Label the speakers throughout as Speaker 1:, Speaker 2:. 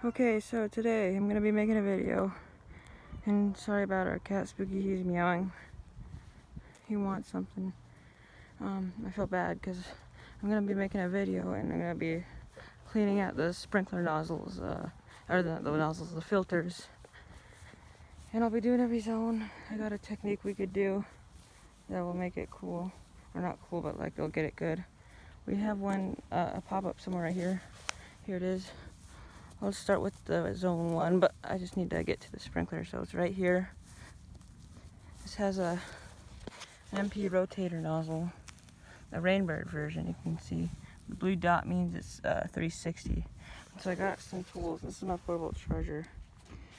Speaker 1: Okay, so today I'm gonna be making a video, and sorry about our cat Spooky, he's meowing. He wants something. I feel bad because I'm gonna be making a video and I'm gonna be cleaning out the sprinkler nozzles, or the nozzles, the filters. And I'll be doing every zone. I got a technique we could do that will make it cool. Or not cool, but like it'll get it good. We have one, a pop-up somewhere right here. Here it is. I'll start with the zone 1, but I just need to get to the sprinkler, so it's right here. This has an MP rotator nozzle, a Rainbird version, you can see. The blue dot means it's 360. So I got some tools. This is my portable charger.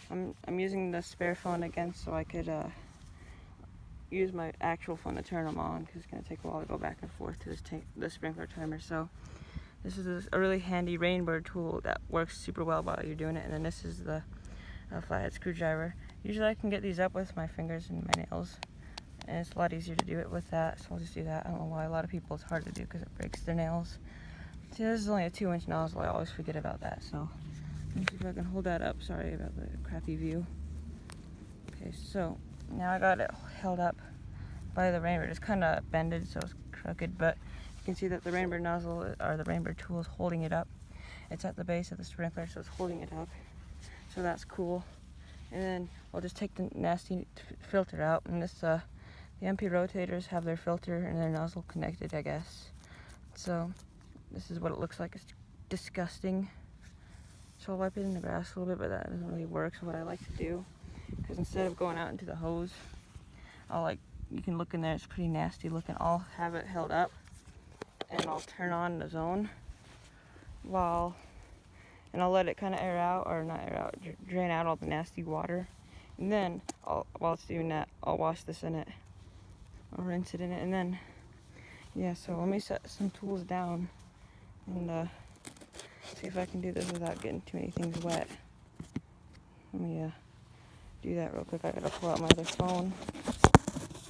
Speaker 1: I'm using the spare phone again so I could use my actual phone to turn them on, because it's going to take a while to go back and forth to the sprinkler timer. So this is a really handy Rainbird tool that works super well while you're doing it. And then this is the flathead screwdriver. Usually I can get these up with my fingers and my nails, and it's a lot easier to do it with that, so I'll just do that. I don't know why a lot of people it's hard to do because it breaks their nails. See, this is only a 2-inch nozzle. I always forget about that, so let me see if I can hold that up. Sorry about the crappy view. Okay, so now I got it held up by the Rainbird. It's kind of bended, so it's crooked, but you can see that the Rainbird nozzle, or the Rainbird tool, is holding it up. It's at the base of the sprinkler, so it's holding it up. So that's cool. And then I'll just take the nasty filter out, and this the MP rotators have their filter and their nozzle connected, I guess. So this is what it looks like. It's disgusting. So I'll wipe it in the grass a little bit, but that doesn't really work. So what I like to do, because instead of going out into the hose, you can look in there, it's pretty nasty looking. I'll have it held up and I'll turn on the zone and I'll let it kind of air out, or not air out, drain out all the nasty water. And then while it's doing that, I'll wash this in it. I'll rinse it in it, and then, yeah, so let me set some tools down and see if I can do this without getting too many things wet. Let me do that real quick. I gotta pull out my other phone.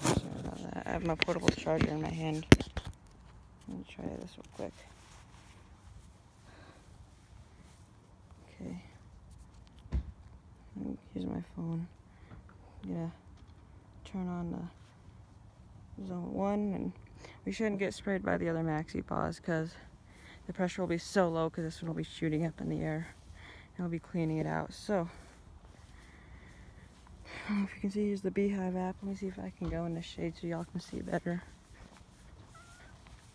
Speaker 1: Sorry about that. I have my portable charger in my hand. Let me try this real quick. Okay. Here's my phone. I'm gonna turn on the zone 1, and we shouldn't get sprayed by the other maxi paws because the pressure will be so low, because this one will be shooting up in the air and we'll be cleaning it out. So I don't know if you can see, here's the Beehive app. Let me see if I can go in the shade so y'all can see better.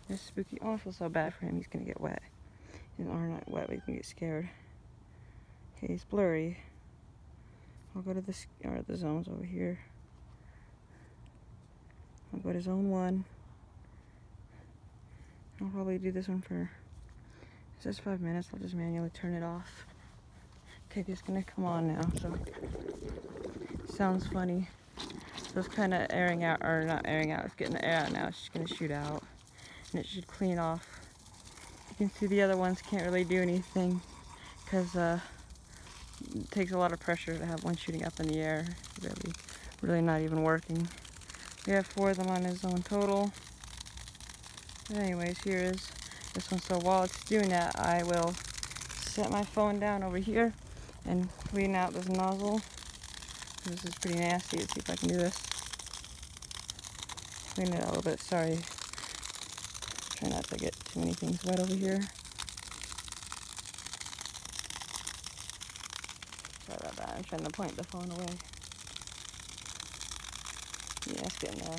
Speaker 1: There's Spooky. Oh, I feel so bad for him. He's gonna get wet. His arm not wet, but he's gonna get scared. Okay, it's blurry. I'll go to the zones over here. I'll go to zone 1. I'll probably do this one for, it says 5 minutes. I'll just manually turn it off. Okay, it's gonna come on now, so it sounds funny. So it's kind of airing out, or not airing out, it's getting the air out now. It's just gonna shoot out, and it should clean off. You can see the other ones can't really do anything because it takes a lot of pressure to have one shooting up in the air. Really not even working. We have 4 of them on his zone total. But anyways, here is this one. So while it's doing that, I will set my phone down over here and clean out this nozzle. This is pretty nasty. Let's see if I can do this. Clean it out a little bit. Sorry. Try not to get too many things wet over here. Sorry about that. I'm trying to point the phone away. Yeah, it's getting there.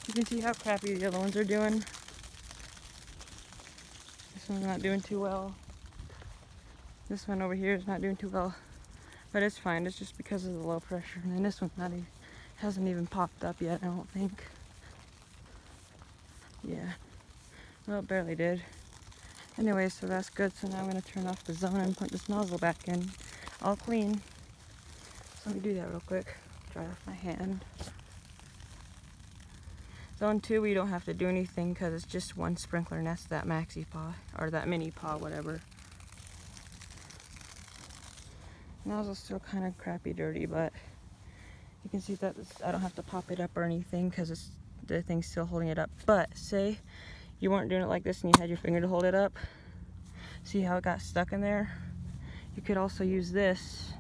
Speaker 1: You can see how crappy the other ones are doing. This one's not doing too well. This one over here is not doing too well. But it's fine. It's just because of the low pressure. And then this one's hasn't even popped up yet, I don't think. Yeah. Well, it barely did. Anyway, so that's good. So now I'm going to turn off the zone and put this nozzle back in. All clean. So let me do that real quick. Dry off my hand. Zone 2, we don't have to do anything because it's just one sprinkler, and that's that maxi paw, or that mini paw, whatever. Nozzle's still kind of crappy dirty, but you can see that I don't have to pop it up or anything because it's the thing's still holding it up. But say you weren't doing it like this and you had your finger to hold it up. See how it got stuck in there? You could also use this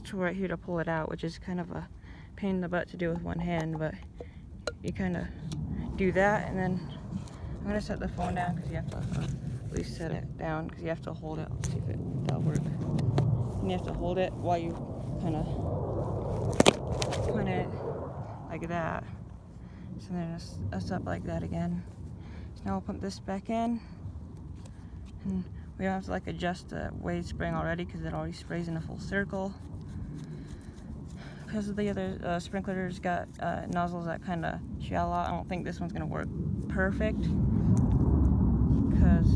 Speaker 1: tool right here to pull it out, which is kind of a pain in the butt to do with one hand, but you kind of do that, and then I'm gonna set the phone down because you have to at least set it down because you have to hold it. Let's see if that'll work. And you have to hold it while you kind of put it like that. So then it's up like that again. So now we'll put this back in, and we don't have to like adjust the way it's spraying already because it already sprays in a full circle. Because of the other sprinklers got nozzles that kind of shallow out, I don't think this one's going to work perfect because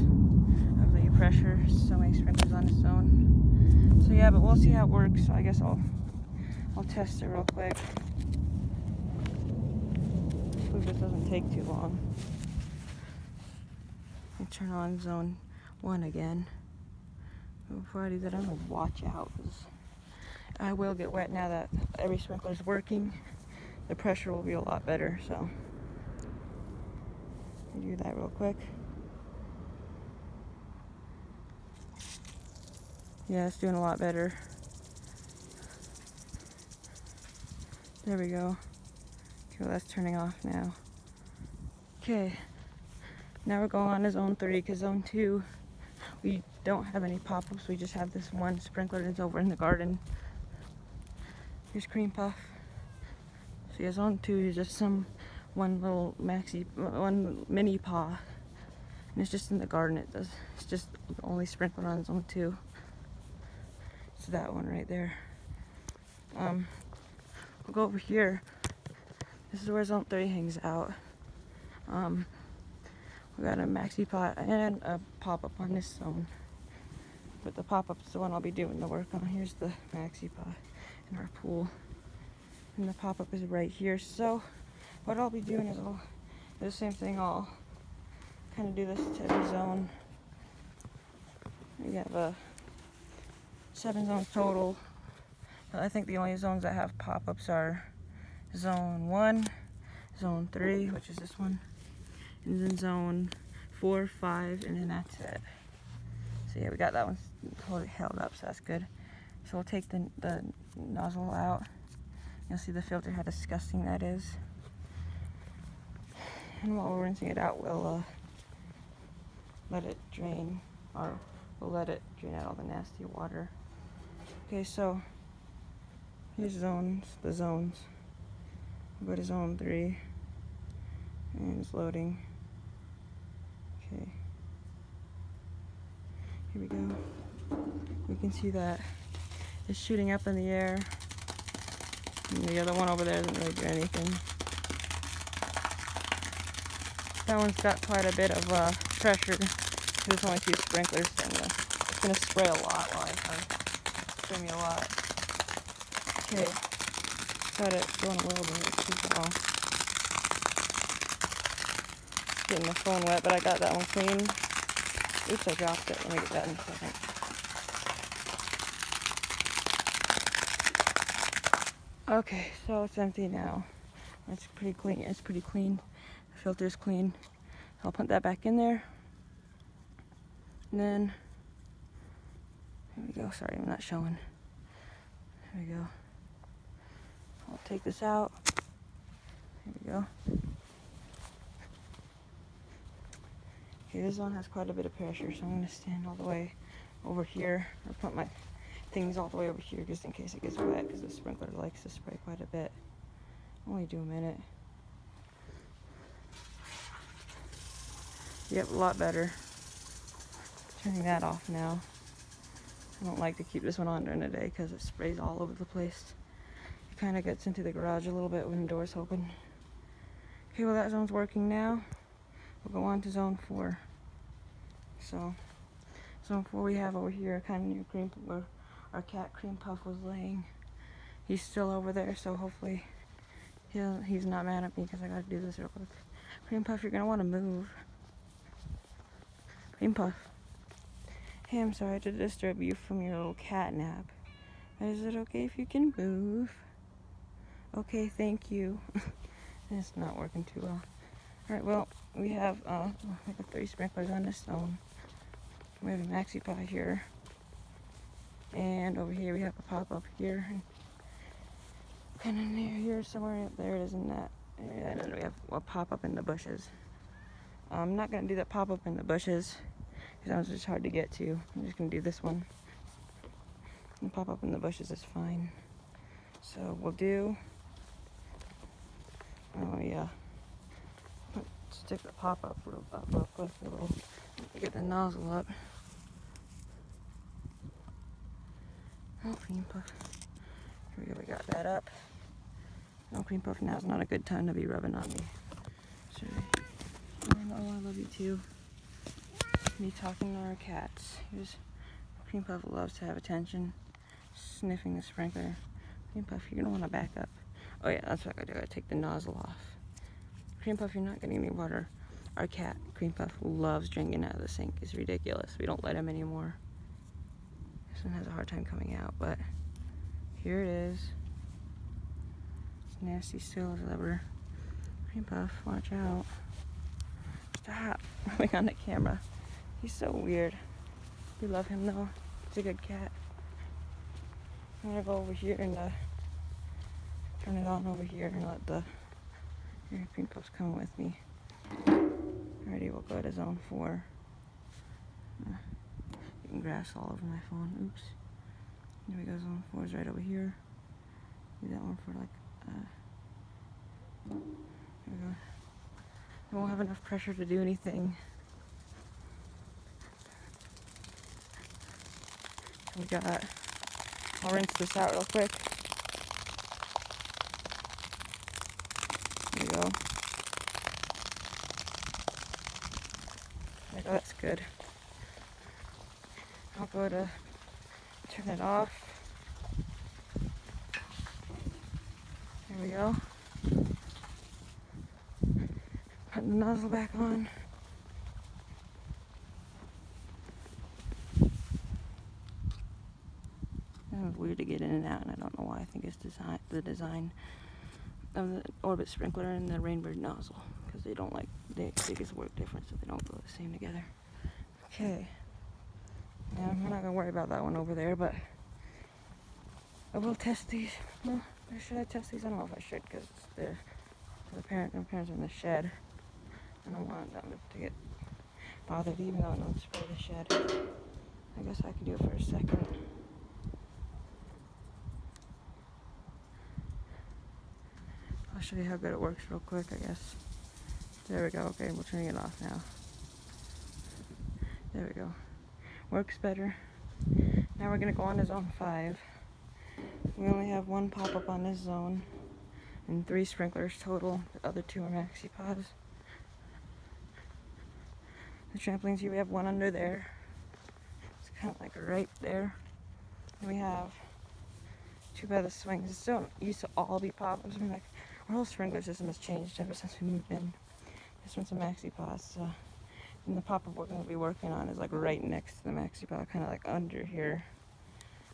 Speaker 1: of the pressure. So many sprinklers on its own. So yeah, but we'll see how it works. So I guess I'll test it real quick. Hopefully this doesn't take too long. I'll turn on zone 1 again. Before I do that, I'm going to watch out because I will get wet now that every sprinkler is working. The pressure will be a lot better, so I'll do that real quick. Yeah, it's doing a lot better. There we go. Okay, well, that's turning off now. Okay, now we're going on to zone 3 because zone 2, we don't have any pop-ups. We just have this one sprinkler that's over in the garden. Here's Cream Puff. So yeah, zone 2 is just one mini paw, and it's just in the garden. It's just the only sprinkler on zone 2. It's that one right there. We'll go over here. This is where zone 3 hangs out. We got a maxi pot and a pop-up on this zone, but the pop-up is the one I'll be doing the work on. Here's the maxi pot in our pool, and the pop-up is right here. So what I'll be doing is I'll do the same thing. I'll kind of do this to every zone. We have 7 zones total. I think the only zones that have pop-ups are zone 1, zone 3, which is this one, and then zone 4, 5, and then that's it. So yeah, we got that one held up, so that's good. So we'll take the nozzle out. You'll see the filter, how disgusting that is. And while we're rinsing it out, we'll let it drain, or we'll let it drain out all the nasty water. Okay, so here's the zones. We'll go to zone 3, and it's loading. Okay, here we go. We can see that it's shooting up in the air, and the other one over there doesn't really do anything. That one's got quite a bit of pressure. There's only 2 sprinklers, and it's going to spray a lot while I spray me a lot. Okay, got it going a little bit too well. Getting the phone wet, but I got that one clean. Oops, I dropped it. Let me get that in a second. Okay, so it's empty now. It's pretty clean. It's pretty clean. The filter's clean. I'll put that back in there. And then, here we go. Sorry, I'm not showing. There we go. I'll take this out. Here we go. Okay, this one has quite a bit of pressure, so I'm going to stand all the way over here, or put my things all the way over here just in case it gets wet, because the sprinkler likes to spray quite a bit. Only do a minute. Yep, a lot better. Turning that off now. I don't like to keep this one on during the day because it sprays all over the place. It kind of gets into the garage a little bit when the door's open. Okay, well that zone's working now. We'll go on to zone 4. So, zone 4 we have over here, kind of near where our cat Cream Puff was laying. He's still over there, so hopefully he's not mad at me because I gotta do this real quick. Cream Puff, you're gonna want to move. Cream Puff. Hey, I'm sorry to disturb you from your little cat nap. Is it okay if you can move? Okay, thank you. It's not working too well. Alright, well, we have like 3 sprinklers on this zone. We have a MaxiPod here. And over here we have a pop-up here. And in here somewhere, there it is in that area. And then we have a pop-up in the bushes. I'm not going to do that pop-up in the bushes because that was just hard to get to. I'm just going to do this one. And pop-up in the bushes is fine. So we'll do... Oh yeah. Let's stick the pop-up real quick. We'll get the nozzle up. Oh, cream puff. Here we go, we got that up. No cream puff, now is not a good time to be rubbing on me. Sorry. Oh, I love you too. Me talking to our cats. Here's Cream Puff loves to have attention. Sniffing the sprinkler. Cream Puff, you're gonna wanna back up. Oh yeah, that's what I gotta do. I take the nozzle off. Cream Puff, you're not getting any water. Our cat, Cream Puff, loves drinking out of the sink. It's ridiculous. We don't let him anymore. This one has a hard time coming out, but here it is. It's nasty still as ever. Cream Puff, watch out. Stop rubbing on the camera. He's so weird. We love him though. He's a good cat. I'm gonna go over here and turn it on over here and let the Cream Puff's coming with me. Alrighty, we'll go to zone 4. Getting grass all over my phone. Oops. Here we go. Zone 4 is right over here. Do that one for like. There we go. I won't have enough pressure to do anything. We got. I'll rinse this out real quick. There we go. There we go, that's good. I'll go to turn it off. There we go. Put the nozzle back on. It's weird to get in and out, and I don't know why. I think it's the design of the Orbit sprinkler and the Rainbird nozzle, because they don't like, they just work different, so they don't go the same together. Okay. Now, I'm not gonna worry about that one over there, but I will test these. Well, should I test these? I don't know if I should, because my parents are in the shed. I don't want them to get bothered, even though I don't spray the shed. I guess I can do it for a second. I'll show you how good it works real quick, I guess. There we go. Okay, we're turning it off now. There we go. Works better. Now we're going to go on to zone 5. We only have 1 pop-up on this zone and 3 sprinklers total. The other 2 are MaxiPods. The trampolines here, we have 1 under there. It's kind of like right there. And we have 2 by the swings. It still used to all be pop-ups. I mean, like, our whole sprinkler system has changed ever since we moved in. This one's a MaxiPod, so. And the pop-up we're going to be working on is like right next to the MaxiPod, kind of like under here.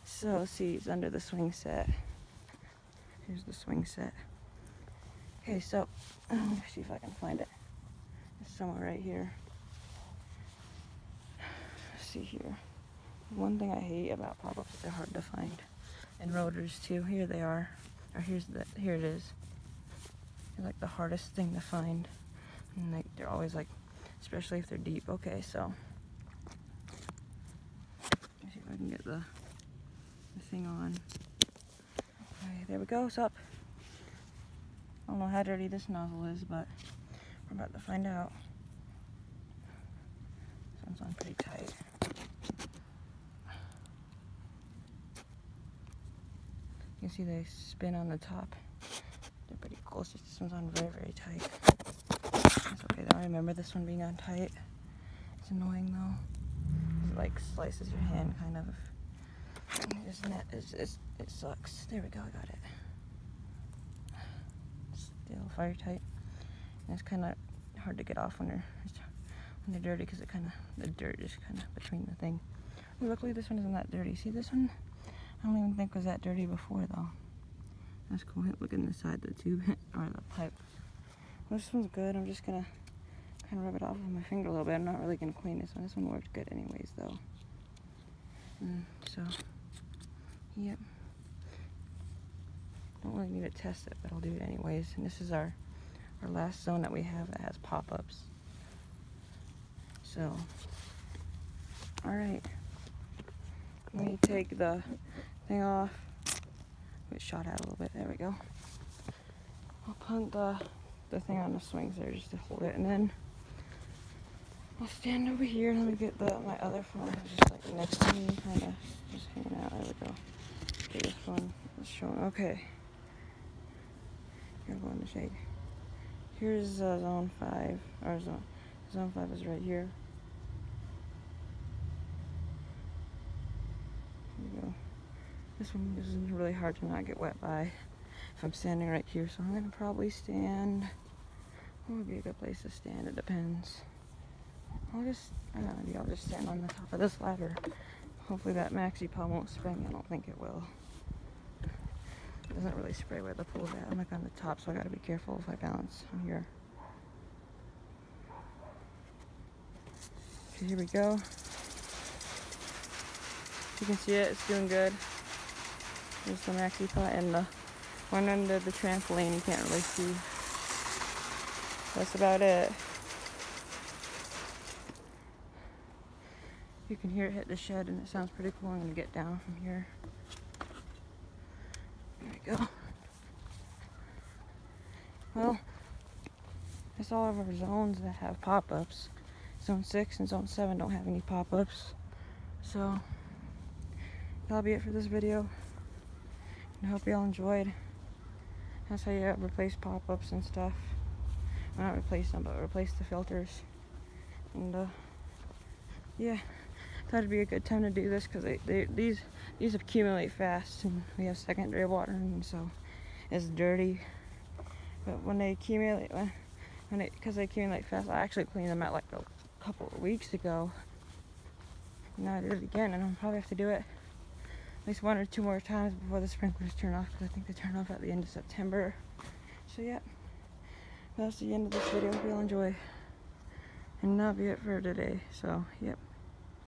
Speaker 1: So, see, it's under the swing set. Here's the swing set. Okay, so, let me see if I can find it. It's somewhere right here. Let's see here. One thing I hate about pop-ups is they're hard to find. And rotors too. Here they are. Or here it is. They're like the hardest thing to find. And like they're always like, especially if they're deep. Okay, so let me see if I can get the thing on. Okay, there we go. It's up. I don't know how dirty this nozzle is, but we're about to find out. This one's on pretty tight. You can see they spin on the top. They're pretty cool. It's just this one's on very, very tight. That's okay though. I remember this one being on tight. It's annoying though. It like slices your hand kind of. It sucks. There we go. I got it. Still fire tight. And it's kind of hard to get off when they're dirty, because the dirt is kind of between the thing. Ooh, luckily this one isn't that dirty. See this one? I don't even think was that dirty before though. That's cool. Look in the side of the tube or the pipe. This one's good. I'm just gonna kind of rub it off with my finger a little bit. I'm not really gonna clean this one. This one worked good anyways though. So, yep. Don't really need to test it, but I'll do it anyways. And this is our last zone that we have that has pop-ups. So, alright. Let me take the thing off. It shot out a little bit. There we go. I'll put the thing on the swings there just to hold it, and then I'll stand over here. Let me get my other phone just like next to me, kind of just hanging out. There we go. Okay, this one is showing. Okay. Here, go in the shade. Here's zone 5, or zone 5 is right here. There we go. This one is really hard to not get wet by if I'm standing right here, so I'm gonna probably stand. What would be a good place to stand? It depends. I don't know, maybe I'll just stand on the top of this ladder. Hopefully that maxi pond won't spring. I don't think it will. It doesn't really spray where the pool's at. I'm like on the top, so I gotta be careful if I balance on here. Okay, here we go. You can see it, it's doing good. There's the maxi pot and the one under the trampoline you can't really see. That's about it. You can hear it hit the shed and it sounds pretty cool. I'm gonna get down from here. There we go. Well, that's all of our zones that have pop-ups. Zone 6 and Zone 7 don't have any pop-ups. So, that'll be it for this video. I hope y'all enjoyed. That's how you replace pop-ups and stuff. Well, not replace them, but replace the filters. And yeah, thought it'd be a good time to do this because these accumulate fast, and we have secondary watering, so it's dirty. But when they accumulate, because they accumulate fast, I actually cleaned them out like a couple of weeks ago. Now I did it again, and I'll probably have to do it at least 1 or 2 more times before the sprinklers turn off, because I think they turn off at the end of September. So yeah, that's the end of this video. Hope you'll enjoy. And that'll be it for today. So, yep.